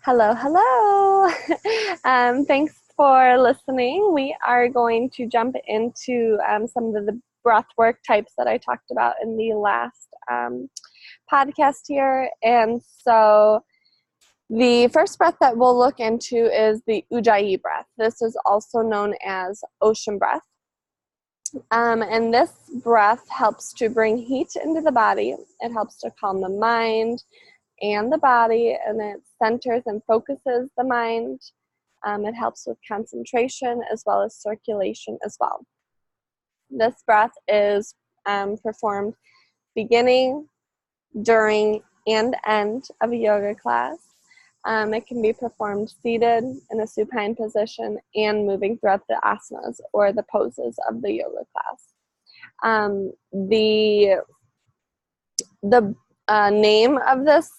Hello, hello. Thanks for listening. We are going to jump into some of the breath work types that I talked about in the last podcast here. And so the first breath that we'll look into is the Ujjayi breath. This is also known as ocean breath. And this breath helps to bring heat into the body. It helps to calm the mind and the body, and it centers and focuses the mind. It helps with concentration as well as circulation as well. This breath is performed beginning, during, and end of a yoga class. It can be performed seated in a supine position and moving throughout the asanas or the poses of the yoga class. The name of this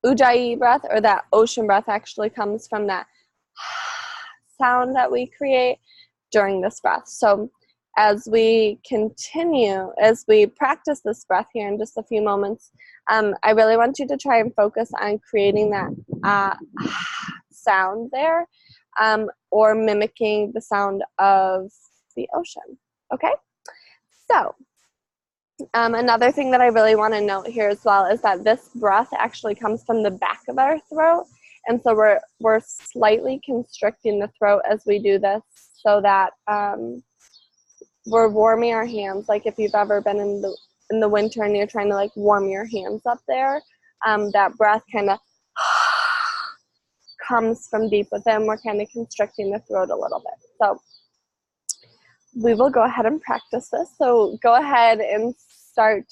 Ujjayi breath, or that ocean breath, actually comes from that sound that we create during this breath. So as we practice this breath here in just a few moments, I really want you to try and focus on creating that sound there, or mimicking the sound of the ocean. Okay? So another thing that I really want to note here as well is that this breath actually comes from the back of our throat, and so we're slightly constricting the throat as we do this, so that we're warming our hands. Like if you've ever been in the winter and you're trying to like warm your hands up there, that breath kind of comes from deep within. We're kind of constricting the throat a little bit. So we will go ahead and practice this. So go ahead and start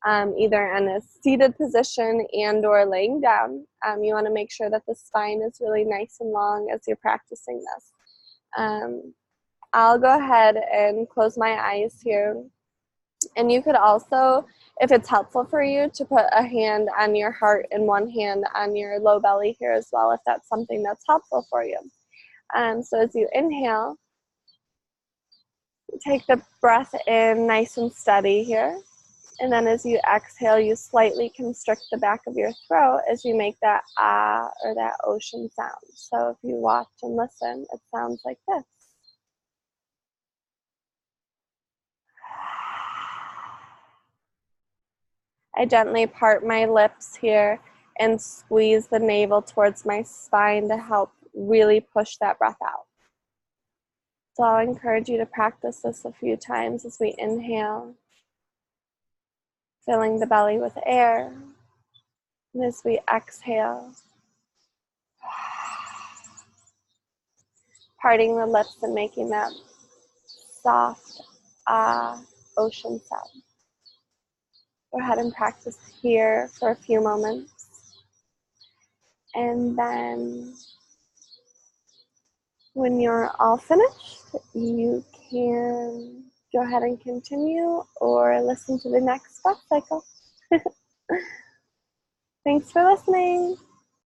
either in a seated position and or laying down. You want to make sure that the spine is really nice and long as you're practicing this. I'll go ahead and close my eyes here. And you could also, if it's helpful for you, to put a hand on your heart and one hand on your low belly here as well, if that's something that's helpful for you. So as you inhale, take the breath in nice and steady here. And then as you exhale, you slightly constrict the back of your throat as you make that ah or that ocean sound. So if you watch and listen, it sounds like this. I gently part my lips here and squeeze the navel towards my spine to help really push that breath out. So I'll encourage you to practice this a few times as we inhale, filling the belly with air, and as we exhale, parting the lips and making that soft ocean sound. Go ahead and practice here for a few moments, and then when you're all finished, you can go ahead and continue or listen to the next breath cycle. Thanks for listening.